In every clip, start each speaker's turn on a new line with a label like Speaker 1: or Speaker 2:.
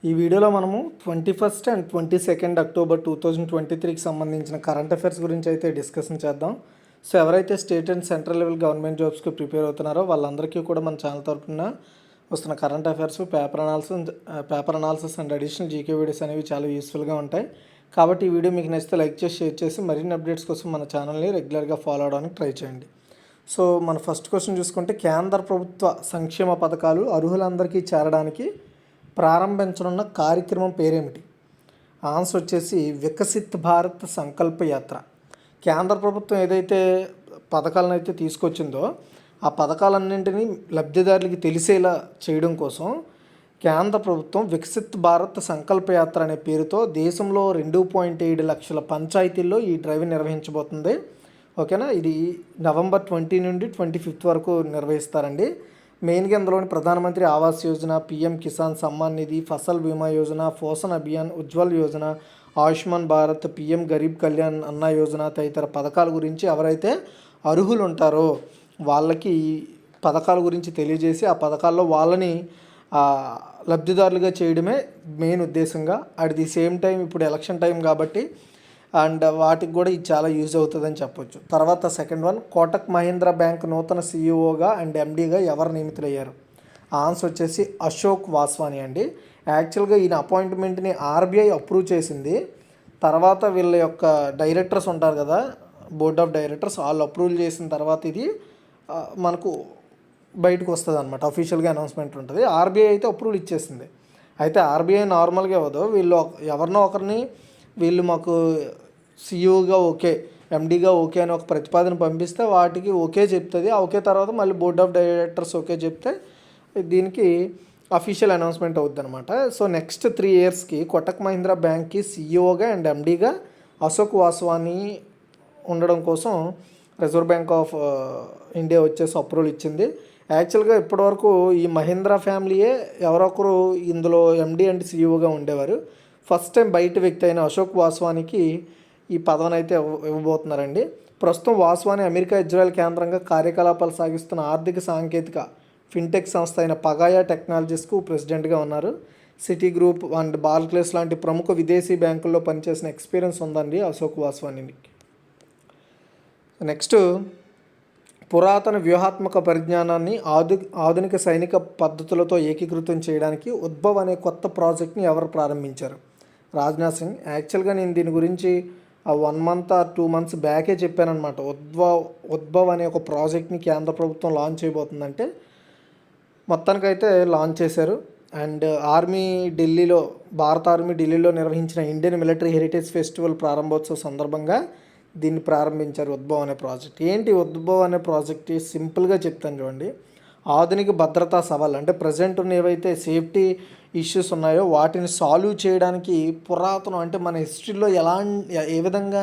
Speaker 1: ఈ వీడియోలో మనము 21st అండ్ 22nd అక్టోబర్ 2023కి సంబంధించిన కరెంట్ అఫైర్స్ గురించి అయితే డిస్కషన్ చేద్దాం. సో ఎవరైతే state and central level government జాబ్స్కి ప్రిపేర్ అవుతున్నారో వాళ్ళందరికీ కూడా మన ఛానల్ తరఫున వస్తున్న current affairs, paper analysis and additional GK videos అనేవి చాలా యూస్ఫుల్గా ఉంటాయి. కాబట్టి ఈ వీడియో మీకు నచ్చితే లైక్ చేసి, షేర్ చేసి మరిన్ని అప్డేట్స్ కోసం మన ఛానల్ని రెగ్యులర్గా ఫాలో అవడానికి ట్రై చేయండి. సో మన ఫస్ట్ క్వశ్చన్ చూసుకుంటే, కేంద్ర ప్రభుత్వ సంక్షేమ పథకాలు అర్హులందరికీ చేరడానికి ప్రారంభించనున్న కార్యక్రమం పేరేమిటి? ఆన్సర్ వచ్చేసి వికసిత్ భారత్ సంకల్ప యాత్ర. కేంద్ర ప్రభుత్వం ఏదైతే పథకాలను అయితే తీసుకొచ్చిందో ఆ పథకాలన్నింటినీ లబ్ధిదారులకి తెలిసేలా చేయడం కోసం కేంద్ర ప్రభుత్వం వికసిత్ భారత్ సంకల్ప యాత్ర అనే పేరుతో దేశంలో 2.7 లక్షల పంచాయతీల్లో ఈ డ్రైవ్ నిర్వహించబోతుంది. ఓకేనా, ఇది నవంబర్ 20 నుండి 25 వరకు నిర్వహిస్తారండి. మెయిన్గా ఇందులోని ప్రధానమంత్రి ఆవాస్ యోజన, పీఎం కిసాన్ సమ్మాన్ నిధి, ఫసల్ బీమా యోజన, పోషణ్ అభియాన్, ఉజ్వల్ యోజన, ఆయుష్మాన్ భారత్, పీఎం గరీబ్ కళ్యాణ్ అన్న యోజన తదితర పథకాల గురించి ఎవరైతే అర్హులు ఉంటారో వాళ్ళకి ఈ పథకాల గురించి తెలియజేసి ఆ పథకాల్లో వాళ్ళని లబ్ధిదారులుగా చేయడమే మెయిన్ ఉద్దేశంగా. అట్ ది సేమ్ టైం ఇప్పుడు ఎలక్షన్ టైం కాబట్టి అండ్ వాటికి కూడా ఇది చాలా యూజ్ అవుతుందని చెప్పొచ్చు. తర్వాత second one, Kotak Mahindra bank నూతన సీఈఓగా అండ్ ఎండీగా ఎవరు నియమితులయ్యారు? ఆన్సర్ వచ్చేసి అశోక్ వాస్వాని అండి. యాక్చువల్గా ఈయన అపాయింట్మెంట్ని ఆర్బీఐ అప్రూవ్ చేసింది. తర్వాత వీళ్ళ యొక్క డైరెక్టర్స్ ఉంటారు కదా, బోర్డ్ ఆఫ్ డైరెక్టర్స్, వాళ్ళు అప్రూవల్ చేసిన తర్వాత ఇది మనకు బయటకు వస్తుంది అనమాట. అఫీషియల్గా అనౌన్స్మెంట్ ఉంటుంది. ఆర్బీఐ అయితే అప్రూవల్ ఇచ్చేసింది. అయితే ఆర్బీఐ నార్మల్గా ఇవ్వదు, వీళ్ళు ఎవరినో ఒకరిని వీళ్ళు మాకు సీఈఓగా ఓకే, ఎండీగా ఓకే అని ఒక ప్రతిపాదన పంపిస్తే వాటికి ఓకే చెప్తుంది. ఆ ఓకే తర్వాత మళ్ళీ బోర్డ్ ఆఫ్ డైరెక్టర్స్ ఓకే చెప్తే దీనికి అఫీషియల్ అనౌన్స్మెంట్ అవుద్ది అనమాట. సో నెక్స్ట్ 3 ఇయర్స్కి కోటక్ మహీంద్రా బ్యాంక్కి సీఈఓగా అండ్ ఎండీగా అశోక్ వాస్వాని ఉండడం కోసం రిజర్వ్ బ్యాంక్ ఆఫ్ ఇండియా వచ్చేసి అప్రూవల్ ఇచ్చింది. యాక్చువల్గా ఇప్పటివరకు ఈ మహీంద్రా ఫ్యామిలీయే ఎవరొకరు ఇందులో ఎండీ అండ్ సీఈఓగా ఉండేవారు. ఫస్ట్ టైం బయట వ్యక్తి అయిన అశోక్ వాస్వానికి ఈ పదవిని అయితే ఇవ్వబోతున్నారండి. ప్రస్తుతం వాస్వాని అమెరికా, ఇజ్రాయెల్ కేంద్రంగా కార్యకలాపాలు సాగిస్తున్న ఆర్థిక సాంకేతిక ఫిన్టెక్ సంస్థ అయిన పగాయా టెక్నాలజీస్కు ప్రెసిడెంట్గా ఉన్నారు. సిటీ గ్రూప్ అండ్ బార్క్లేస్ లాంటి ప్రముఖ విదేశీ బ్యాంకుల్లో పనిచేసిన ఎక్స్పీరియన్స్ ఉందండి అశోక్ వాస్వానికి. నెక్స్ట్, పురాతన వ్యూహాత్మక పరిజ్ఞానాన్ని ఆధునిక సైనిక పద్ధతులతో ఏకీకృతం చేయడానికి ఉద్భవ్ అనే కొత్త ప్రాజెక్ట్ని ఎవరు ప్రారంభించారు? రాజ్నాథ్ సింగ్. యాక్చువల్గా నేను దీని గురించి 1 month or 2 months బ్యాకే చెప్పానమాట. ఉద్భవ్ అనే ఒక ప్రాజెక్ట్ని కేంద్ర ప్రభుత్వం లాంచ్ చేయబోతుందంటే మొత్తానికైతే లాంచ్ చేశారు. అండ్ భారత ఆర్మీ ఢిల్లీలో నిర్వహించిన ఇండియన్ మిలిటరీ హెరిటేజ్ ఫెస్టివల్ ప్రారంభోత్సవ సందర్భంగా దీన్ని ప్రారంభించారు ఉద్భవ్ అనే ప్రాజెక్ట్. ఏంటి ఉద్భవ్ అనే ప్రాజెక్ట్? సింపుల్గా చెప్తాను చూడండి. ఆధునిక భద్రతా సవాళ్ళు అంటే ప్రజెంట్ ఉన్న ఏవైతే సేఫ్టీ ఇష్యూస్ ఉన్నాయో వాటిని సాల్వ్ చేయడానికి పురాతనం అంటే మన హిస్టరీలో ఏ విధంగా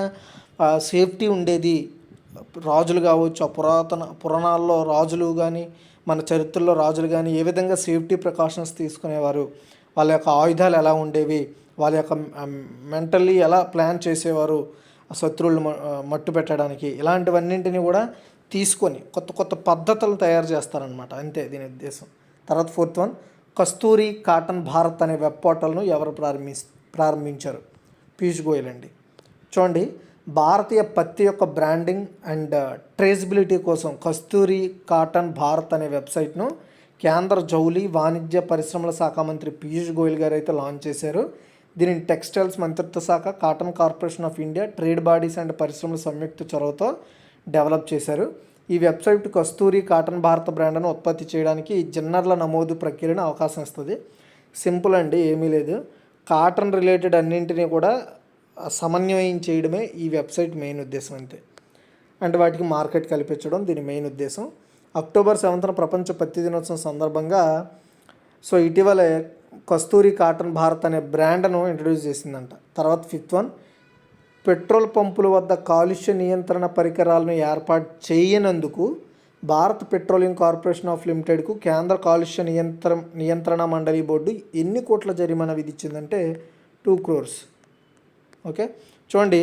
Speaker 1: సేఫ్టీ ఉండేది, రాజులు కావచ్చు, పురాణాల్లో రాజులు కానీ మన చరిత్రలో రాజులు కానీ ఏ విధంగా సేఫ్టీ ప్రికాషన్స్ తీసుకునేవారు, వాళ్ళ యొక్క ఆయుధాలు ఎలా ఉండేవి, వాళ్ళ యొక్క మెంటల్లీ ఎలా ప్లాన్ చేసేవారు శత్రువులు మట్టు పెట్టడానికి, ఇలాంటివన్నింటినీ కూడా తీసుకొని కొత్త పద్ధతులను తయారు చేస్తారనమాట. అంతే దీని ఉద్దేశం. తర్వాత 4th వన్, కస్తూరి కాటన్ భారత్ అనే వెబ్ పోర్టల్ను ఎవరు ప్రారంభించారు? పీయూష్ గోయల్ అండి. చూడండి, భారతీయ పత్తి యొక్క బ్రాండింగ్ అండ్ ట్రేసబిలిటీ కోసం కస్తూరి కాటన్ భారత్ అనే వెబ్సైట్ను కేంద్ర జౌళి, వాణిజ్య, పరిశ్రమల శాఖ మంత్రి పీయూష్ గోయల్ గారు అయితే లాంచ్ చేశారు. దీనిని టెక్స్టైల్స్ మంత్రిత్వ శాఖ, cotton corporation of India, trade bodies and పరిశ్రమల సంయుక్త చొరవతో డెవలప్ చేశారు. ఈ వెబ్సైట్ కస్తూరి కాటన్ భారత బ్రాండ్ను ఉత్పత్తి చేయడానికి జిన్నర్ల నమోదు ప్రక్రియను అవకాశం ఇస్తుంది. సింపుల్ అండి, ఏమీ లేదు. కాటన్ రిలేటెడ్ అన్నింటినీ కూడా సమన్వయం చేయడమే ఈ వెబ్సైట్ మెయిన్ ఉద్దేశం. అంతే. అంటే వాటికి మార్కెట్ కల్పించడం దీని మెయిన్ ఉద్దేశం. అక్టోబర్ 7th ప్రపంచ పత్తి దినోత్సవం సందర్భంగా ఇటీవలే కస్తూరి కాటన్ భారత్ అనే బ్రాండ్ను ఇంట్రడ్యూస్ చేసిందంట. తర్వాత 5th వన్, పెట్రోల్ పంపుల వద్ద కాలుష్య నియంత్రణ పరికరాలను ఏర్పాటు చేయనందుకు భారత్ పెట్రోలియం కార్పొరేషన్ ఆఫ్ లిమిటెడ్కు కేంద్ర కాలుష్య నియంత్రణ మండలి బోర్డు ఎన్ని కోట్ల జరిమానా విధించిందంటే 2 crores. ఓకే, చూడండి,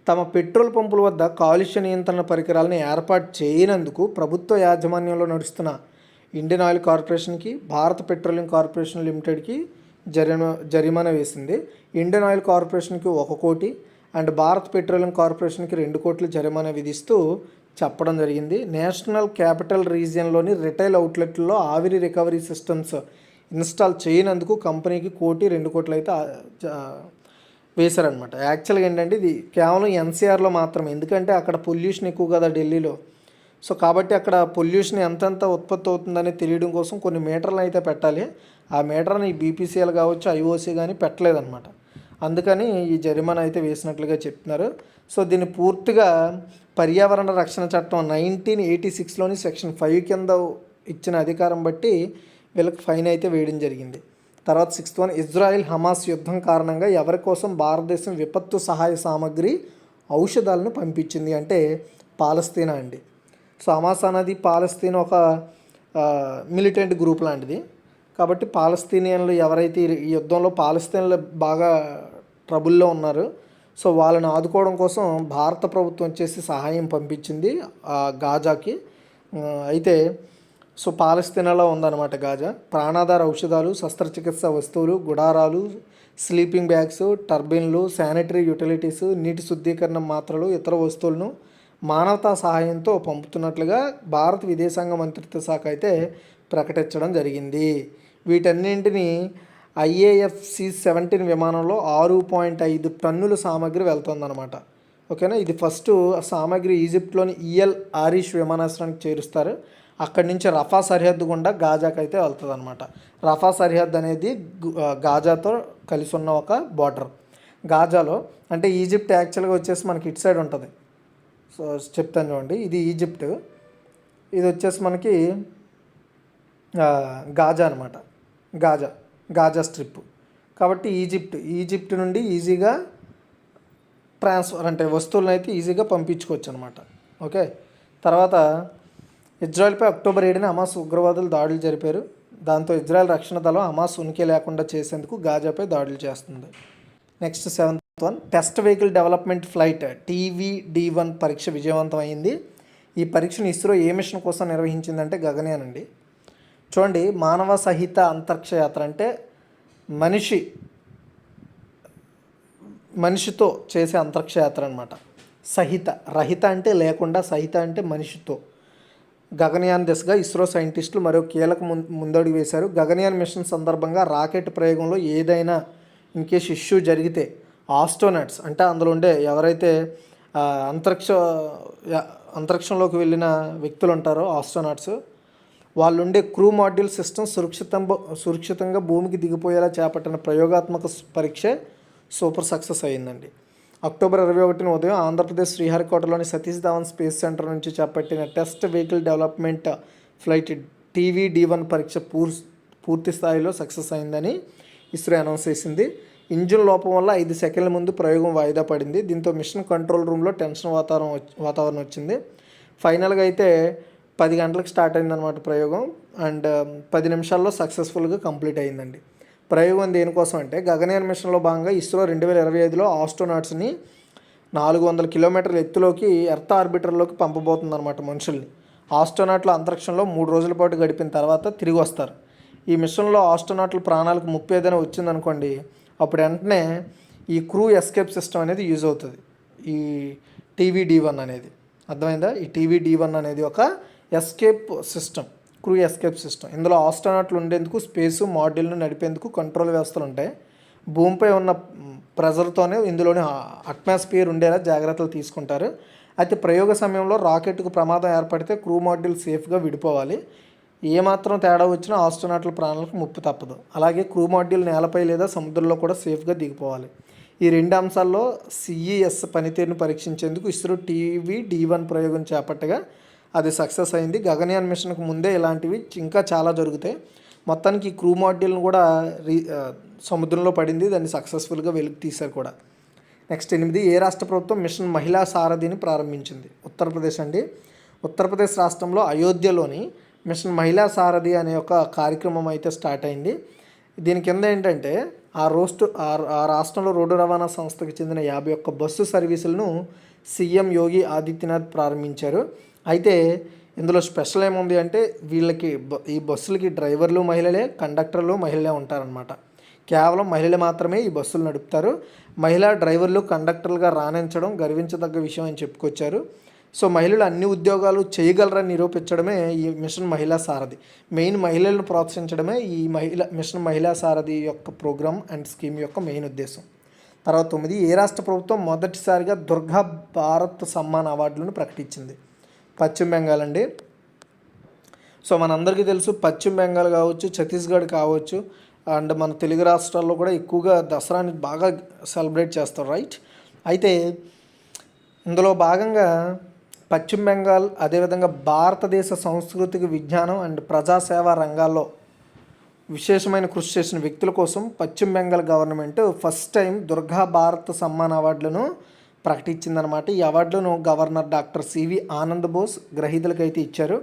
Speaker 1: తమ పెట్రోల్ పంపుల వద్ద కాలుష్య నియంత్రణ పరికరాలను ఏర్పాటు చేయనందుకు ప్రభుత్వ యాజమాన్యంలో నడుస్తున్న ఇండియన్ ఆయిల్ కార్పొరేషన్కి, భారత్ పెట్రోలియం కార్పొరేషన్ లిమిటెడ్కి జరిమానా వేసింది. ఇండియన్ ఆయిల్ కార్పొరేషన్కి 1 కోటి అండ్ భారత్ పెట్రోలియం కార్పొరేషన్కి 2 కోట్లు జరిమానా విధిస్తూ చెప్పడం జరిగింది. నేషనల్ క్యాపిటల్ రీజియన్లోని రిటైల్ అవుట్లెట్లలో ఆవిరి రికవరీ సిస్టమ్స్ ఇన్స్టాల్ చేయనందుకు కంపెనీకి 1 కోటి 2 కోట్లు అయితే వేశారనమాట. యాక్చువల్గా ఏంటంటే ఇది కేవలం ఎన్సీఆర్లో మాత్రమే, ఎందుకంటే అక్కడ పొల్యూషన్ ఎక్కువ కదా ఢిల్లీలో. సో కాబట్టి అక్కడ పొల్యూషన్ ఎంతెంత ఉత్పత్తి అవుతుందని తెలియడం కోసం కొన్ని మీటర్లు అయితే పెట్టాలి. ఆ మీటర్ని బీపీసీఎల్ కావచ్చు, ఐఓసీ కానీ పెట్టలేదన్నమాట. అందుకని ఈ జరిమానా అయితే వేసినట్లుగా చెప్తున్నారు. సో దీన్ని పూర్తిగా పర్యావరణ రక్షణ చట్టం 1986లోని సెక్షన్ 5 కింద ఇచ్చిన అధికారం బట్టి వీళ్ళకి ఫైన్ అయితే వేయడం జరిగింది. తర్వాత 6th వన్, ఇజ్రాయెల్ హమాస్ యుద్ధం కారణంగా ఎవరి కోసం భారతదేశం విపత్తు సహాయ సామగ్రి ఔషధాలను పంపించింది అంటే పాలస్తీనా అండి. సో హమాస్ అనేది పాలస్తీన్ ఒక మిలిటెంట్ గ్రూప్ లాంటిది. కాబట్టి పాలస్తీనియన్లు ఎవరైతే ఈ యుద్ధంలో పాలస్తీన్లు బాగా ట్రబుల్లో ఉన్నారు, సో వాళ్ళని ఆదుకోవడం కోసం భారత ప్రభుత్వం వచ్చేసి సహాయం పంపించింది గాజాకి. అయితే సో పాలస్తీనాలో ఉందన్నమాట గాజా. ప్రాణాధార ఔషధాలు, శస్త్రచికిత్స వస్తువులు, గుడారాలు, స్లీపింగ్ బ్యాగ్స్, టర్బైన్లు, శానిటరీ యూటిలిటీస్, నీటి శుద్ధీకరణ మాత్రలు, ఇతర వస్తువులను మానవతా సహాయంతో పంపుతున్నట్లుగా భారత విదేశాంగ మంత్రిత్వ శాఖ అయితే ప్రకటించడం జరిగింది. వీటన్నింటినీ IAF-17 విమానంలో 6.5 టన్నుల సామాగ్రి వెళ్తుందన్నమాట. ఓకేనా. ఇది ఫస్ట్ సామాగ్రి ఈజిప్ట్లోని EL ఆరిష్ విమానాశ్రయానికి చేరుస్తారు. అక్కడి నుంచి రఫా సరిహద్దు గుండా గాజాకి అయితే వెళ్తుంది అనమాట. రఫా సరిహద్దు అనేది గాజాతో కలిసి ఉన్న ఒక బార్డర్. గాజాలో అంటే ఈజిప్ట్ యాక్చువల్గా వచ్చేసి మనకి ఇటు సైడ్ ఉంటుంది. సో చెప్తాను చూడండి, ఇది ఈజిప్ట్, ఇది వచ్చేసి మనకి గాజా అనమాట. Gaza strip. కాబట్టి ఈజిప్ట్ నుండి ఈజీగా ట్రాన్స్ఫర్ అంటే వస్తువులను అయితే ఈజీగా పంపించుకోవచ్చు అనమాట. ఓకే. తర్వాత ఇజ్రాయెల్పై అక్టోబర్ 7న హమాస్ ఉగ్రవాదులు దాడులు జరిపారు. దాంతో ఇజ్రాయెల్ రక్షణ దళం హమాస్ ఉనికి లేకుండా చేసేందుకు గాజాపై దాడులు చేస్తుంది. Next 7th one, test vehicle development flight TVD-1 పరీక్ష విజయవంతం అయింది. ఈ పరీక్షను ఇస్రో ఏ మిషన్ కోసం నిర్వహించిందంటే గగనయాన్ అండి. చూడండి, మానవ సహిత అంతరిక్ష యాత్ర అంటే మనిషితో చేసే అంతరిక్ష యాత్ర అనమాట. రహిత అంటే లేకుండా, సహిత అంటే మనిషితో. గగనయాన్ దిశగా ఇస్రో సైంటిస్టులు మరో కీలక ముందడుగు వేశారు. గగనయాన్ మిషన్ సందర్భంగా రాకెట్ ప్రయోగంలో ఏదైనా ఇన్కేస్ ఇష్యూ జరిగితే ఆస్ట్రోనాట్స్ అంటే అందులో ఉండే ఎవరైతే అంతరిక్షంలోకి వెళ్ళిన వ్యక్తులు ఉంటారో ఆస్ట్రోనాట్స్, వాళ్ళు ఉండే క్రూ మాడ్యూల్ సిస్టమ్ సురక్షితంగా భూమికి దిగిపోయేలా చేపట్టిన ప్రయోగాత్మక పరీక్ష సూపర్ సక్సెస్ అయ్యిందండి. అక్టోబర్ 21న ఉదయం ఆంధ్రప్రదేశ్ శ్రీహరికోటలోని సతీష్ ధావన్ స్పేస్ సెంటర్ నుంచి చేపట్టిన test vehicle development flight TVD-1 పరీక్ష పూర్తి స్థాయిలో సక్సెస్ అయిందని ఇస్రో అనౌన్స్ చేసింది. ఇంజిన్ లోపం వల్ల 5 సెకండ్ల ముందు ప్రయోగం వాయిదా పడింది. దీంతో మిషన్ కంట్రోల్ రూమ్లో టెన్షన్ వాతావరణం వచ్చింది. ఫైనల్గా అయితే 10 గంటలకు స్టార్ట్ అయిందనమాట ప్రయోగం. అండ్ 10 నిమిషాల్లో సక్సెస్ఫుల్గా కంప్లీట్ అయిందండి. ప్రయోగం దేనికోసం అంటే గగనయాన్ మిషన్లో భాగంగా ఇస్రో 2025లో ఆస్ట్రోనాట్స్ని 400 కిలోమీటర్ల ఎత్తులోకి ఎర్త్ ఆర్బిటర్లోకి పంపబోతుందన్నమాట మనుషుల్ని. ఆస్ట్రోనాట్లు అంతరిక్షంలో 3 రోజుల పాటు గడిపిన తర్వాత తిరిగి వస్తారు. ఈ మిషన్లో ఆస్ట్రోనాట్ల ప్రాణాలకు ముప్పు ఏదైనా వచ్చిందనుకోండి, అప్పుడు వెంటనే ఈ క్రూ ఎస్కేప్ సిస్టమ్ అనేది యూజ్ అవుతుంది. ఈ TVD-1 అనేది అర్థమైందా? ఈ TVD-1 అనేది ఒక escape system, crew escape system. ఇందులో ఆస్ట్రోనాట్లు ఉండేందుకు స్పేసు మాడ్యూల్ను నడిపేందుకు కంట్రోల్ వ్యవస్థలు ఉంటాయి. భూమిపై ఉన్న ప్రెజర్తోనే ఇందులోని అట్మాస్ఫియర్ ఉండేలా జాగ్రత్తలు తీసుకుంటారు. అయితే ప్రయోగ సమయంలో రాకెట్కు ప్రమాదం ఏర్పడితే క్రూ మాడ్యూల్ సేఫ్గా విడిపోవాలి. ఏమాత్రం తేడా వచ్చినా ఆస్ట్రోనాట్ల ప్రాణాలకు ముప్పు తప్పదు. అలాగే క్రూ మాడ్యూల్ నేలపై లేదా సముద్రంలో కూడా సేఫ్గా దిగిపోవాలి. ఈ 2 అంశాల్లో CES పనితీరును పరీక్షించేందుకు ఇస్రో TVD-1 ప్రయోగం చేపట్టగా అది సక్సెస్ అయింది. గగనయాన్ మిషన్కు ముందే ఇలాంటివి ఇంకా చాలా జరుగుతాయి. మొత్తానికి ఈ క్రూ మాడ్యూల్ను కూడా సముద్రంలో పడింది, దాన్ని సక్సెస్ఫుల్గా వెలికి తీశారు కూడా. నెక్స్ట్ 8, ఏ రాష్ట్ర ప్రభుత్వం మిషన్ మహిళా సారథిని ప్రారంభించింది? ఉత్తరప్రదేశ్ అండి. ఉత్తరప్రదేశ్ రాష్ట్రంలో అయోధ్యలోని మిషన్ మహిళా సారథి అనే ఒక కార్యక్రమం అయితే స్టార్ట్ అయింది. దీని కింద ఏంటంటే ఆ రాష్ట్రంలో రోడ్డు రవాణా సంస్థకి చెందిన 51 బస్సు సర్వీసులను CM యోగి ఆదిత్యనాథ్ ప్రారంభించారు. అయితే ఇందులో స్పెషల్ ఏముంది అంటే వీళ్ళకి ఈ బస్సులకి డ్రైవర్లు మహిళలే, కండక్టర్లు మహిళలే ఉంటారనమాట. కేవలం మహిళలు మాత్రమే ఈ బస్సులు నడుపుతారు. మహిళా డ్రైవర్లు కండక్టర్లుగా రాణించడం గర్వించదగ్గ విషయం అని చెప్పుకొచ్చారు. సో మహిళలు అన్ని ఉద్యోగాలు చేయగలరని నిరూపించడమే ఈ మిషన్ మహిళా సారథి. మెయిన్ మహిళలను ప్రోత్సహించడమే ఈ మిషన్ మహిళా సారథి యొక్క ప్రోగ్రామ్ అండ్ స్కీమ్ యొక్క మెయిన్ ఉద్దేశం. తర్వాత 9, ఏ రాష్ట్ర ప్రభుత్వం మొదటిసారిగా దుర్గా భారత్ సమ్మాన్ అవార్డులను ప్రకటించింది? పశ్చిమ బెంగాల్ అండి. సో మనందరికీ తెలుసు పశ్చిమ బెంగాల్ కావచ్చు, ఛత్తీస్గఢ్ కావచ్చు, అండ్ మన తెలుగు రాష్ట్రాల్లో కూడా ఎక్కువగా దసరాని బాగా సెలబ్రేట్ చేస్తారు, రైట్? అయితే ఇందులో భాగంగా పశ్చిమ బెంగాల్ అదేవిధంగా భారతదేశ సాంస్కృతిక విజ్ఞానం అండ్ ప్రజాసేవా రంగాల్లో విశేషమైన కృషి చేసిన వ్యక్తుల కోసం పశ్చిమ Bengal government first time Durga Bharat Samman అవార్డులను ప్రకటించిందనమాట. ఈ అవార్డులను గవర్నర్ డాక్టర్ సివి ఆనంద్ బోస్ గ్రహీతలకైతే ఇచ్చారు.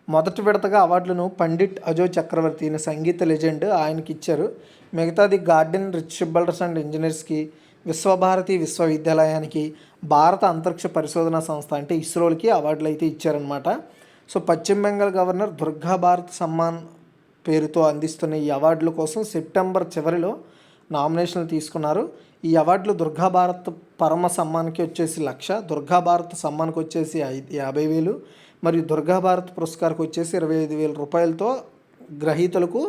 Speaker 1: మొదటి విడతగా అవార్డులను పండిట్ అజయ్ చక్రవర్తి అయిన సంగీత లెజెండ్ ఆయనకి ఇచ్చారు. మిగతాది గార్డెన్ రిచ్ షిప్బిల్డర్స్ అండ్ ఇంజనీర్స్కి, విశ్వభారతి విశ్వవిద్యాలయానికి, భారత అంతరిక్ష పరిశోధన సంస్థ అంటే ఇస్రోలకి అవార్డులు అయితే ఇచ్చారనమాట. సో పశ్చిమ బెంగాల్ గవర్నర్ దుర్గా భారత్ సమ్మాన్ పేరుతో అందిస్తున్న ఈ అవార్డుల కోసం సెప్టెంబర్ చివరిలో నామినేషన్లు తీసుకున్నారు. ఈ అవార్డులు దుర్గా భారత్ పరమ సమ్మాన్కి వచ్చేసి 1,00,000, దుర్గా భారత్ సమ్మాన్కి వచ్చేసి 50,000 మరియు దుర్గా భారత్ పురస్కార్కి వచ్చేసి 25,000 రూపాయలతో గ్రహీతలకు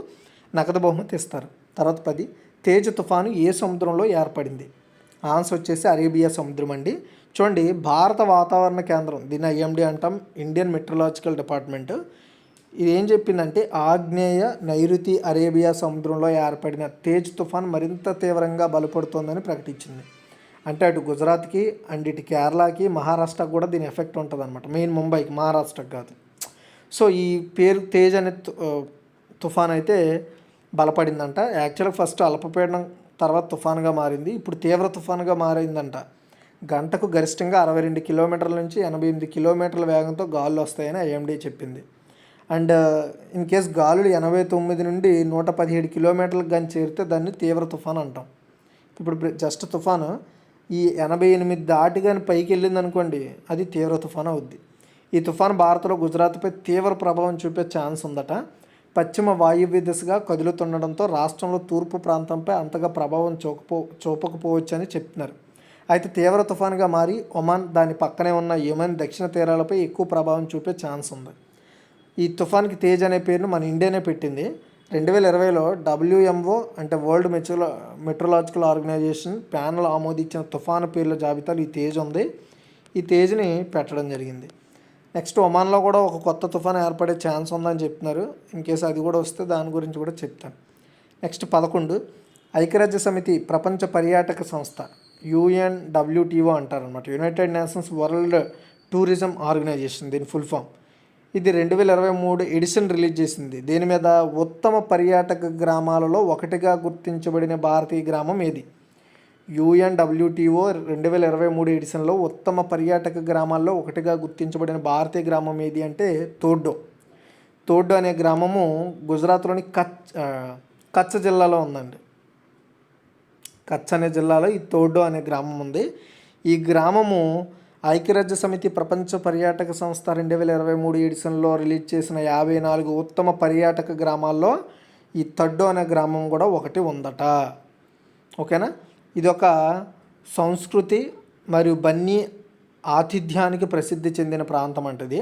Speaker 1: నగదు బహుమతి ఇస్తారు. తర్వాత 10, తేజ్ తుఫాను ఏ సముద్రంలో ఏర్పడింది? ఆన్సర్ వచ్చేసి అరేబియా సముద్రం అండి. చూడండి, భారత వాతావరణ కేంద్రం, దీన్ని ఐఎండీ అంటాం, ఇండియన్ మెట్రలాజికల్ డిపార్ట్మెంట్, ఇది ఏం చెప్పిందంటే ఆగ్నేయ నైరుతి అరేబియా సముద్రంలో ఏర్పడిన తేజ్ తుఫాన్ మరింత తీవ్రంగా బలపడుతోందని ప్రకటించింది. అంటే అటు గుజరాత్కి అండ్ ఇటు కేరళకి, మహారాష్ట్రకు కూడా దీని ఎఫెక్ట్ ఉంటుంది అనమాట. మెయిన్ ముంబైకి, మహారాష్ట్రకు కాదు. సో ఈ పేరు తేజ్ అనే తుఫాన్ అయితే బలపడిందంట. యాక్చువల్గా ఫస్ట్ అల్పపీడనం, తర్వాత తుఫాన్గా మారింది, ఇప్పుడు తీవ్ర తుఫాన్గా మారిందంట. గంటకు గరిష్టంగా 62 కిలోమీటర్ల నుంచి 88 కిలోమీటర్ల వేగంతో గాలులు వస్తాయని ఐఎండీ చెప్పింది. అండ్ ఇన్ కేస్ గాలులు 89 నుండి 117 కిలోమీటర్లకు కానీ చేరితే దాన్ని తీవ్ర తుఫాన్ అంటాం. ఇప్పుడు జస్ట్ తుఫాను ఈ 88 దాటి కానీ పైకి వెళ్ళింది అనుకోండి, అది తీవ్ర తుఫాన్ అవుద్ది. ఈ తుఫాను భారత్లో గుజరాత్పై తీవ్ర ప్రభావం చూపే ఛాన్స్ ఉందట. పశ్చిమ వాయువ్య దిశగా కదులుతుండడంతో రాష్ట్రంలో తూర్పు ప్రాంతంపై అంతగా ప్రభావం చూపకపోవచ్చు అని చెప్తున్నారు. అయితే తీవ్ర తుఫాన్గా మారి ఒమాన్, దాని పక్కనే ఉన్న యెమెన్ దక్షిణ తీరాలపై ఎక్కువ ప్రభావం చూపే ఛాన్స్ ఉంది. ఈ తుఫాన్కి తేజ్ అనే పేరును మన ఇండియానే పెట్టింది. 2020లో WMO అంటే వరల్డ్ మెట్రలాజికల్ ఆర్గనైజేషన్ ప్యానల్ ఆమోదించిన తుఫాను పేర్ల జాబితాలో ఈ తేజ్ ఉంది. ఈ తేజ్ని పెట్టడం జరిగింది. నెక్స్ట్ ఒమాన్లో కూడా ఒక కొత్త తుఫాను ఏర్పడే ఛాన్స్ ఉందని చెప్తున్నారు. ఇన్కేస్ అది కూడా వస్తే దాని గురించి కూడా చెప్తాను. నెక్స్ట్ 11, ఐక్యరాజ్య సమితి ప్రపంచ పర్యాటక సంస్థ UNWTO అంటారనమాట, United Nations World Tourism Organization దీని ఫుల్ ఫామ్. ఇది 2023 ఎడిషన్ రిలీజ్ చేసింది. దీని మీద ఉత్తమ పర్యాటక గ్రామాలలో ఒకటిగా గుర్తించబడిన భారతీయ గ్రామం ఏది? UNWTO 2023 ఎడిషన్లో ఉత్తమ పర్యాటక గ్రామాల్లో ఒకటిగా గుర్తించబడిన భారతీయ గ్రామం ఏది అంటే తోడ్డు అనే గ్రామము గుజరాత్లోని కచ్ జిల్లాలో ఉందండి. కచ్ అనే జిల్లాలో ఈ తోడ్డు అనే గ్రామం ఉంది. ఈ గ్రామము ఐక్యరాజ్య సమితి ప్రపంచ పర్యాటక సంస్థ 2023 ఎడిషన్లో రిలీజ్ చేసిన 54 ఉత్తమ పర్యాటక గ్రామాల్లో ఈ తడ్డు అనే గ్రామం కూడా ఒకటి ఉందట. ఓకేనా? ఇది ఒక సంస్కృతి మరియు బన్నీ ఆతిథ్యానికి ప్రసిద్ధి చెందిన ప్రాంతం అంటది.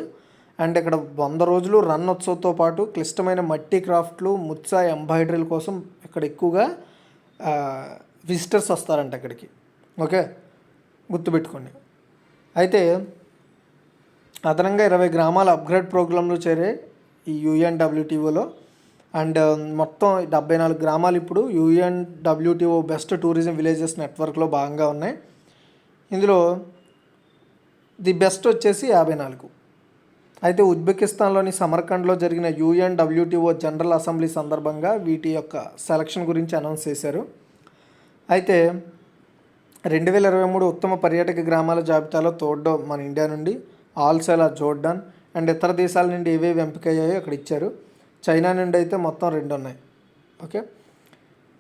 Speaker 1: అండ్ ఇక్కడ 100 రోజులు రన్ ఉత్సవంతో పాటు క్లిష్టమైన మట్టి క్రాఫ్ట్లు, ముత్సా ఎంబ్రాయిడరీల కోసం ఇక్కడ ఎక్కువగా విజిటర్స్ వస్తారంట ఇక్కడికి. ఓకే, గుర్తుపెట్టుకోండి. అయితే అదనంగా 20 గ్రామాల అప్గ్రేడ్ ప్రోగ్రాంలో చేరే ఈ UNWTOలో. అండ్ మొత్తం 74 గ్రామాలు ఇప్పుడు UNWTO బెస్ట్ టూరిజం విలేజెస్ నెట్వర్క్లో భాగంగా ఉన్నాయి. ఇందులో ది బెస్ట్ వచ్చేసి 54. అయితే ఉజ్బెకిస్తాన్లోని సమర్కండ్లో జరిగిన UNWTO జనరల్ అసెంబ్లీ సందర్భంగా వీటి యొక్క సెలక్షన్ గురించి అనౌన్స్ చేశారు. అయితే 2023 ఉత్తమ పర్యాటక గ్రామాల జాబితాలో తోడ్డో మన ఇండియా నుండి, ఆల్సెలా జోర్డాన్ అండ్ ఇతర దేశాల నుండి ఏవేవి ఎంపిక అయ్యాయో అక్కడ ఇచ్చారు. చైనా నుండి అయితే మొత్తం 2 ఉన్నాయి. ఓకే,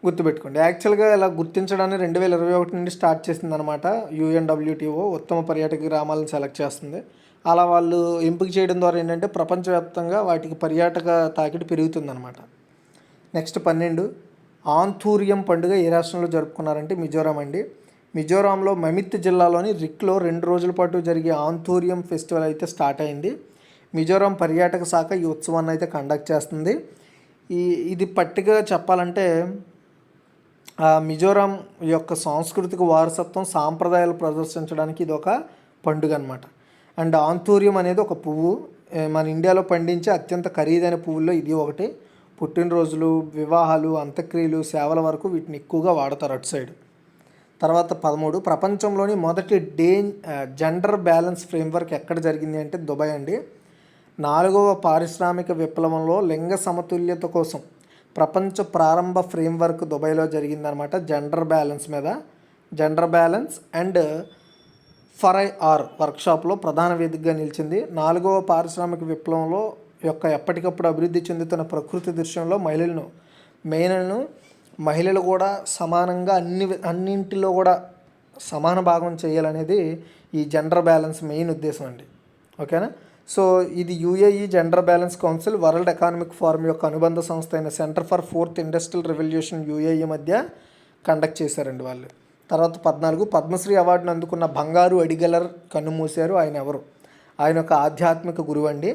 Speaker 1: గుర్తుపెట్టుకోండి. యాక్చువల్గా ఇలా గుర్తించడాన్ని 2021 నుండి స్టార్ట్ చేసిందనమాట. UNWTO ఉత్తమ పర్యాటక గ్రామాలను సెలెక్ట్ చేస్తుంది. అలా వాళ్ళు ఎంపిక చేయడం ద్వారా ఏంటంటే ప్రపంచవ్యాప్తంగా వాటికి పర్యాటక తాకిడి పెరుగుతుందన్నమాట. నెక్స్ట్ 12 ఆంథూరియం పండుగ ఏ రాష్ట్రంలో జరుపుకున్నారంటే మిజోరాం అండి. మిజోరాంలో మమిత్ జిల్లాలోని రిక్లో 2 రోజుల పాటు జరిగే ఆంథూరియం ఫెస్టివల్ అయితే స్టార్ట్ అయింది. మిజోరాం పర్యాటక శాఖ ఈ ఉత్సవాన్ని అయితే కండక్ట్ చేస్తుంది. ఇది పట్టిగా చెప్పాలంటే మిజోరాం యొక్క సాంస్కృతిక వారసత్వం సాంప్రదాయాలు ప్రదర్శించడానికి ఇది ఒక పండుగ అనమాట. అండ్ ఆంథూరియం అనేది ఒక పువ్వు, మన ఇండియాలో పండించే అత్యంత ఖరీదైన పువ్వుల్లో ఇది ఒకటి. పుట్టినరోజులు, వివాహాలు, అంత్యక్రియలు, సేవల వరకు వీటిని ఎక్కువగా వాడతారు అటు సైడ్. తర్వాత 13 ప్రపంచంలోని మొదటి జెండర్ బ్యాలెన్స్ ఫ్రేమ్వర్క్ ఎక్కడ జరిగింది అంటే దుబాయ్ అండి. 4వ పారిశ్రామిక విప్లవంలో లింగ సమతుల్యత కోసం ప్రపంచ ప్రారంభ ఫ్రేమ్వర్క్ దుబాయ్లో జరిగిందనమాట. జెండర్ బ్యాలెన్స్ మీద. Gender balance and for IR వర్క్షాప్లో ప్రధాన వేదికగా నిలిచింది. 4వ పారిశ్రామిక విప్లవంలో యొక్క ఎప్పటికప్పుడు అభివృద్ధి చెందుతున్న ప్రకృతి దృశ్యంలో మహిళలు కూడా సమానంగా అన్నింటిలో కూడా సమాన భాగం చేయాలనేది ఈ జెండర్ బ్యాలెన్స్ మెయిన్ ఉద్దేశం అండి. ఓకేనా. సో ఇది UAE gender balance council, world economic forum యొక్క అనుబంధ సంస్థ అయిన centre for 4th industrial revolution UAE మధ్య కండక్ట్ చేశారండి వాళ్ళు. తర్వాత 14 పద్మశ్రీ అవార్డును అందుకున్న బంగారు అడిగలర్ కన్నుమూశారు. ఆయన ఎవరు? ఆయన ఒక ఆధ్యాత్మిక గురువు అండి.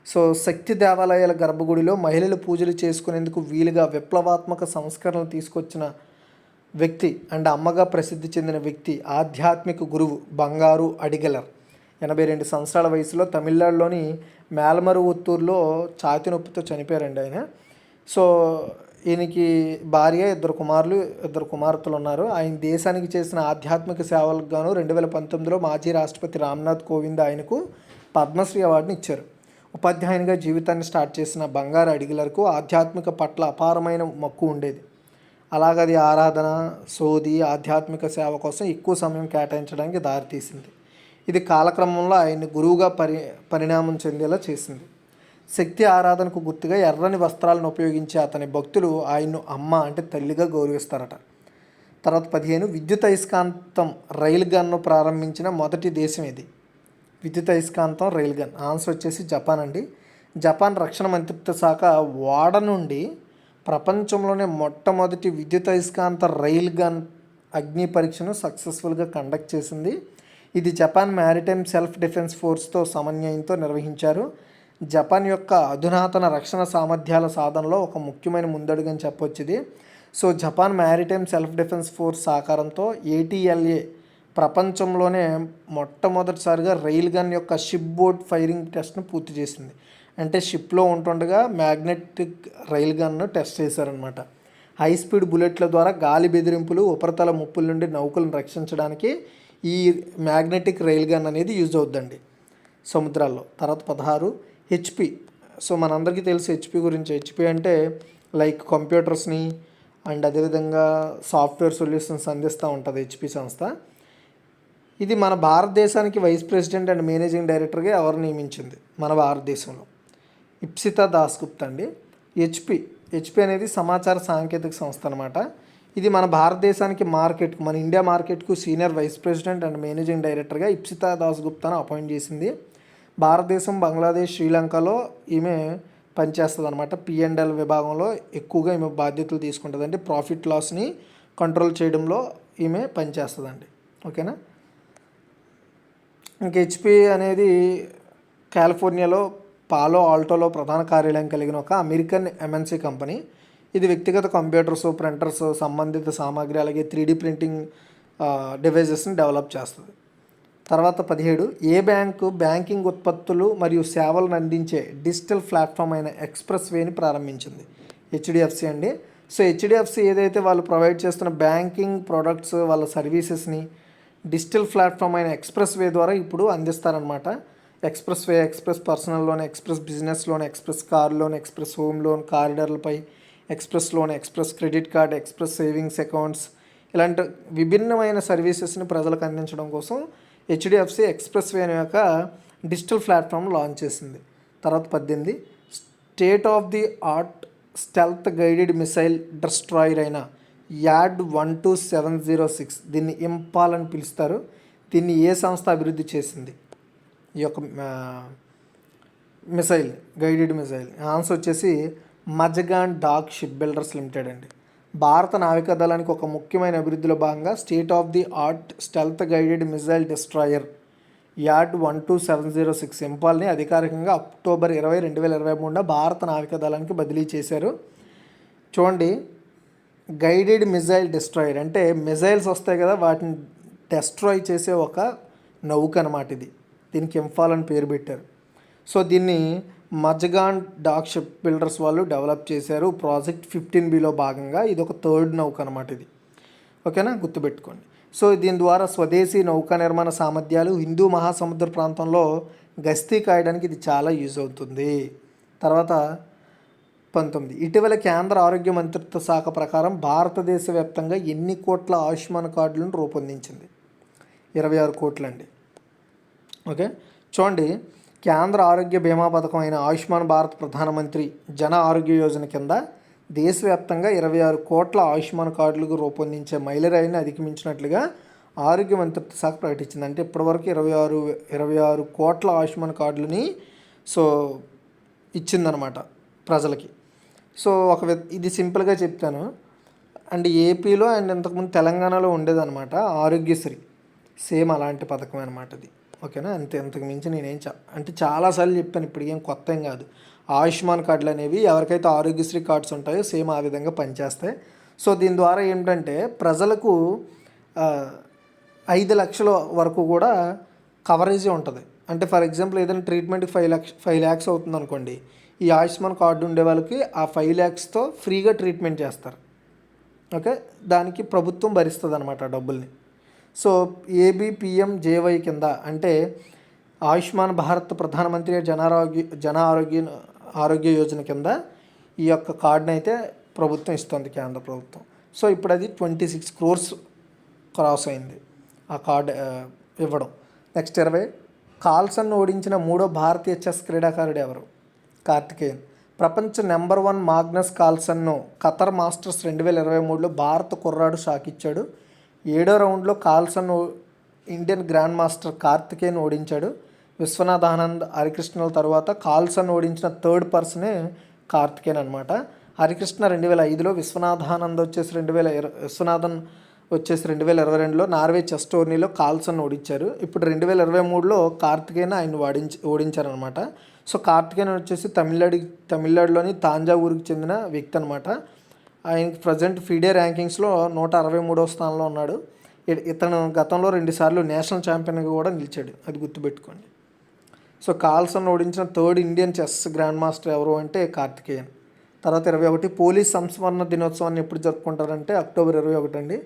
Speaker 1: సో శక్తి దేవాలయాల గర్భగుడిలో మహిళలు పూజలు చేసుకునేందుకు వీలుగా విప్లవాత్మక సంస్కరణలు తీసుకొచ్చిన వ్యక్తి అండ్ అమ్మగా ప్రసిద్ధి చెందిన వ్యక్తి ఆధ్యాత్మిక గురువు బంగారు అడిగలర్. 82 సంవత్సరాల వయసులో తమిళనాడులోని మేల్మరువత్తూరులో ఛాతీ నొప్పితో చనిపోయారండి ఆయన. సో ఈయనకి భార్య, 2 కుమార్తెలు ఉన్నారు. ఆయన దేశానికి చేసిన ఆధ్యాత్మిక సేవలకు గాను 2019లో మాజీ రాష్ట్రపతి రామ్నాథ్ కోవింద్ ఆయనకు పద్మశ్రీ అవార్డుని ఇచ్చారు. ఉపాధ్యాయునిగా జీవితాన్ని స్టార్ట్ చేసిన బంగారు అడిగలర్కు ఆధ్యాత్మిక పట్ల అపారమైన మక్కువ ఉండేది. అలాగది ఆరాధన, సోది, ఆధ్యాత్మిక సేవ కోసం ఎక్కువ సమయం కేటాయించడానికి దారితీసింది. ఇది కాలక్రమంలో ఆయన్ని గురువుగా పరిణామం చెందేలా చేసింది. శక్తి ఆరాధనకు గుర్తుగా ఎర్రని వస్త్రాలను ఉపయోగించి అతని భక్తులు ఆయన్ను అమ్మ అంటే తల్లిగా గౌరవిస్తారట. తర్వాత 15 విద్యుత్ అయస్కాంతం రైల్ గన్ను ప్రారంభించిన మొదటి దేశం ఇది. విద్యుత్ అయస్కాంతం రైల్ గన్. ఆన్సర్ వచ్చేసి జపాన్ అండి. జపాన్ రక్షణ మంత్రిత్వ శాఖ ఓడ నుండి ప్రపంచంలోనే మొట్టమొదటి విద్యుత్ అయస్కాంత రైల్ గన్ అగ్ని పరీక్షను సక్సెస్ఫుల్గా కండక్ట్ చేసింది. ఇది జపాన్ మ్యారిటైమ్ సెల్ఫ్ డిఫెన్స్ ఫోర్స్తో సమన్వయంతో నిర్వహించారు. జపాన్ యొక్క అధునాతన రక్షణ సామర్థ్యాల సాధనలో ఒక ముఖ్యమైన ముందడుగు అని చెప్పొచ్చు ఇది. So Japan maritime self defence force సహకారంతో ATLA ప్రపంచంలోనే మొట్టమొదటిసారిగా రైల్ గన్ యొక్క షిప్ బోర్డ్ ఫైరింగ్ టెస్ట్ను పూర్తి చేసింది. అంటే షిప్లో ఉంటుండగా మ్యాగ్నెటిక్ రైల్ గన్ను టెస్ట్ చేశారనమాట. హై స్పీడ్ బుల్లెట్ల ద్వారా గాలి బెదిరింపులు, ఉపరితల ముప్పుల నుండి నౌకలను రక్షించడానికి ఈ మ్యాగ్నెటిక్ రైల్ గన్ అనేది యూజ్ అవుద్దండి సముద్రాల్లో. తర్వాత 16 HP. సో మనందరికీ తెలుసు HP గురించి. HP అంటే లైక్ కంప్యూటర్స్ని అండ్ అదేవిధంగా సాఫ్ట్వేర్ సొల్యూషన్స్ అందిస్తూ ఉంటుంది HP సంస్థ. ఇది మన భారతదేశానికి వైస్ ప్రెసిడెంట్ అండ్ మేనేజింగ్ డైరెక్టర్గా ఎవరు నియమించింది మన భారతదేశంలో? ఇప్సితా దాస్గుప్తా అండి. HP అనేది సమాచార సాంకేతిక సంస్థ అనమాట. ఇది మన భారతదేశానికి మన ఇండియా మార్కెట్కు senior vice president and managing డైరెక్టర్గా ఇప్సితా దాస్గుప్తాను అపాయింట్ చేసింది. భారతదేశం, బంగ్లాదేశ్, శ్రీలంకలో ఈమె పనిచేస్తుంది అనమాట. P&L విభాగంలో ఎక్కువగా ఈమె బాధ్యతలు తీసుకుంటుంది. అంటే ప్రాఫిట్ లాస్ని కంట్రోల్ చేయడంలో ఈమె పనిచేస్తుందండి. ఓకేనా. ఇంకా HP అనేది కాలిఫోర్నియాలో పాలో ఆల్టోలో ప్రధాన కార్యాలయం కలిగిన ఒక అమెరికన్ MNC కంపెనీ. ఇది వ్యక్తిగత కంప్యూటర్స్, ప్రింటర్స్, సంబంధిత సామాగ్రి, అలాగే 3D ప్రింటింగ్ డివైజెస్ని డెవలప్ చేస్తుంది. తర్వాత 17 ఏ బ్యాంకు బ్యాంకింగ్ ఉత్పత్తులు మరియు సేవలను అందించే డిజిటల్ ప్లాట్ఫామ్ అయిన ఎక్స్ప్రెస్ వేని ప్రారంభించింది? HDFC అండి. సో HDFC ఏదైతే వాళ్ళు ప్రొవైడ్ చేస్తున్న బ్యాంకింగ్ ప్రోడక్ట్స్, వాళ్ళ సర్వీసెస్ని డిజిటల్ ప్లాట్ఫామ్ అయిన ఎక్స్ప్రెస్ వే ద్వారా ఇప్పుడు అందిస్తారనమాట. Express way, express personal loan, express business loan, express car loan, express home loan, కారిడార్లపై express loan, express credit card, express savings accounts, ఇలాంటి విభిన్నమైన సర్వీసెస్ని ప్రజలకు అందించడం కోసం HDFC ఎక్స్ప్రెస్ వే అనే యొక్క డిజిటల్ ప్లాట్ఫామ్ లాంచ్ చేసింది. తర్వాత 18 state of the art stealth guided missile destroyer అయిన YAD-12706, దీన్ని ఇంపాల్ అని పిలుస్తారు. దీన్ని ఏ సంస్థ అభివృద్ధి చేసింది? ఈ యొక్క మిసైల్, గైడెడ్ మిసైల్? ఆన్సర్ వచ్చేసి Mazagon dock shipbuilders limited అండి. భారత నావికాదళానికి ఒక ముఖ్యమైన అభివృద్ధిలో భాగంగా state of the art stealth guided missile destroyer yard 12706 ఇంపాల్ని అధికారికంగా అక్టోబర్ 20, 2023 భారత నావికాదళానికి బదిలీ చేశారు. చూడండి, గైడెడ్ మిజైల్ డిస్ట్రాయర్ అంటే మిజైల్స్ వస్తాయి కదా, వాటిని డిస్ట్రాయ్ చేసే ఒక నౌక అనమాట ఇది. దీనికి ఇంఫాల్ అని పేరు పెట్టారు. సో దీన్ని మజగాన్ డాక్ షిప్ బిల్డర్స్ వాళ్ళు డెవలప్ చేశారు ప్రాజెక్ట్ 15Bలో భాగంగా. ఇది ఒక థర్డ్ నౌక అనమాట ఇది. ఓకేనా, గుర్తుపెట్టుకోండి. సో దీని ద్వారా స్వదేశీ నౌకా నిర్మాణ సామర్థ్యాలు హిందూ మహాసముద్ర ప్రాంతంలో గస్తీ కాయడానికి ఇది చాలా యూజ్ అవుతుంది. తర్వాత 19, ఇటీవల కేంద్ర ఆరోగ్య మంత్రిత్వ శాఖ ప్రకారం భారతదేశ వ్యాప్తంగా ఎన్ని కోట్ల ఆయుష్మాన్ కార్డులను రూపొందించింది? 26 కోట్లు అండి. ఓకే, చూడండి, కేంద్ర ఆరోగ్య బీమా పథకం అయిన ఆయుష్మాన్ భారత్ ప్రధానమంత్రి జన ఆరోగ్య యోజన కింద దేశవ్యాప్తంగా 26 కోట్ల ఆయుష్మాన్ కార్డులకు రూపొందించే మైలురాయిని అధిగమించినట్లుగా ఆరోగ్య మంత్రిత్వ శాఖ ప్రకటించింది. అంటే ఇప్పటివరకు 26 కోట్ల ఆయుష్మాన్ కార్డులని ఇచ్చిందనమాట ప్రజలకి. ఇది సింపుల్గా చెప్తాను. అండ్ ఏపీలో అండ్ ఇంతకుముందు తెలంగాణలో ఉండేదన్నమాట ఆరోగ్యశ్రీ, సేమ్ అలాంటి పథకం అనమాట ఇది. ఓకేనా, ఇంతకు మించి నేనేం అంటే చాలాసార్లు చెప్పాను, ఇప్పుడు ఏం కొత్త ఏం కాదు. ఆయుష్మాన్ కార్డులు అనేవి ఎవరికైతే ఆరోగ్యశ్రీ కార్డ్స్ ఉంటాయో సేమ్ ఆ విధంగా పనిచేస్తాయి. సో దీని ద్వారా ఏంటంటే ప్రజలకు 5 లక్షల వరకు కూడా కవరేజీ ఉంటుంది. అంటే ఫర్ ఎగ్జాంపుల్ ఏదైనా ట్రీట్మెంట్కి 5 lakhs అవుతుంది అనుకోండి, ఈ ఆయుష్మాన్ కార్డు ఉండే వాళ్ళకి ఆ 5 lakhsతో ఫ్రీగా ట్రీట్మెంట్ చేస్తారు. ఓకే, దానికి ప్రభుత్వం భరిస్తుంది అనమాట ఆ డబ్బుల్ని. సో ABPMJY కింద అంటే ఆయుష్మాన్ భారత్ ప్రధానమంత్రి జన ఆరోగ్య యోజన కింద ఈ యొక్క కార్డుని అయితే ప్రభుత్వం ఇస్తుంది, కేంద్ర ప్రభుత్వం. సో ఇప్పుడు అది 26 crores క్రాస్ అయింది ఆ కార్డు ఇవ్వడం. నెక్స్ట్ 20, కార్ల్సన్ను ఓడించిన 3వ భారతీయ చెస్ క్రీడాకారుడు ఎవరు? కార్తికేయన్. ప్రపంచ నెంబర్ 1 మాగ్నస్ కార్ల్సన్ను ఖతర్ మాస్టర్స్ 2023లో భారత కుర్రాడు షాక్ ఇచ్చాడు. 7వ రౌండ్లో Carlsen Indian grand master Karthikeyan ఓడించాడు. విశ్వనాథ్ ఆనంద్, హరికృష్ణల తర్వాత కార్ల్సన్ ఓడించిన థర్డ్ పర్సనే కార్తికేయన్ అనమాట. హరికృష్ణ 2005లో, విశ్వనాథన్ వచ్చేసి 2022లో నార్వే చెస్ టోర్నీలో కార్ల్సన్ ఓడించారు. ఇప్పుడు 2023లో కార్తికేయన్ ఆయన ఓడించారనమాట. సో కార్తికేయన్ వచ్చేసి తమిళనాడులోని తాంజావూరుకి చెందిన వ్యక్తి అనమాట. ఆయనకి ప్రజెంట్ ఫిడే ర్యాంకింగ్స్లో 163వ స్థానంలో ఉన్నాడు. ఇతను గతంలో 2 సార్లు నేషనల్ ఛాంపియన్గా కూడా నిలిచాడు, అది గుర్తుపెట్టుకోండి. సో కార్ల్సన్ ఓడించిన third Indian chess grand master ఎవరు అంటే కార్తికేయన్. తర్వాత 21, పోలీస్ సంస్మరణ దినోత్సవాన్ని ఎప్పుడు జరుపుకుంటారంటే అక్టోబర్ 21 అండి.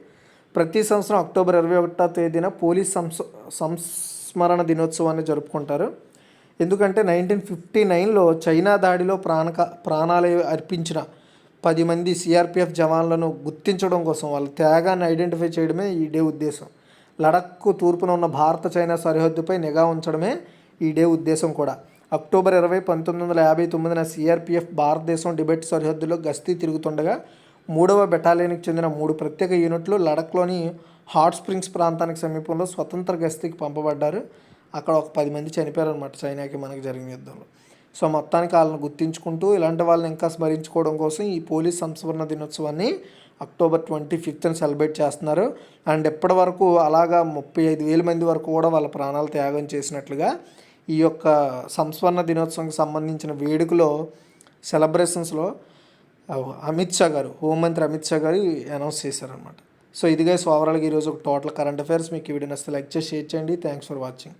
Speaker 1: ప్రతి సంవత్సరం అక్టోబర్ 21వ తేదీన పోలీస్ సంస్మరణ దినోత్సవాన్ని జరుపుకుంటారు. ఎందుకంటే 1959లో చైనా దాడిలో ప్రాణాలు అర్పించిన 10 మంది CRPF జవాన్లను గుర్తించడం కోసం, వాళ్ళ త్యాగాన్ని ఐడెంటిఫై చేయడమే ఈ డే ఉద్దేశం. లడఖ్కు తూర్పున ఉన్న భారత చైనా సరిహద్దుపై నిఘా ఉంచడమే ఈ డే ఉద్దేశం కూడా. అక్టోబర్ 20, 1959న CRPF భారతదేశం టిబెట్ సరిహద్దులో గస్తీ తిరుగుతుండగా 3వ బెటాలియన్కి చెందిన 3 ప్రత్యేక యూనిట్లు లడఖ్లోని హాట్ స్ప్రింగ్స్ ప్రాంతానికి సమీపంలో స్వతంత్ర గస్తీకి పంపబడ్డారు. అక్కడ ఒక 10 మంది చనిపోయారనమాట చైనాకి మనకి జరిగిన యుద్ధంలో. సో మొత్తానికి వాళ్ళని గుర్తించుకుంటూ ఇలాంటి వాళ్ళని ఇంకా స్మరించుకోవడం కోసం ఈ పోలీస్ సంస్మరణ దినోత్సవాన్ని అక్టోబర్ 25న సెలబ్రేట్ చేస్తున్నారు. అండ్ ఎప్పటి వరకు అలాగా 35,000 మంది వరకు కూడా వాళ్ళ ప్రాణాలు త్యాగం చేసినట్లుగా ఈ యొక్క సంస్మరణ దినోత్సవంకి సంబంధించిన వేడుకలో సెలబ్రేషన్స్లో హోంమంత్రి అమిత్ షా గారు అనౌన్స్ చేశారనమాట. సో ఇదిగా ఓవరాల్గా ఈరోజు ఒక టోటల్ కరెంట్ అఫైర్స్. మీకు ఈ వీడియో నచ్చితే లైక్ చేసి షేర్ చేయండి. Thanks for watching.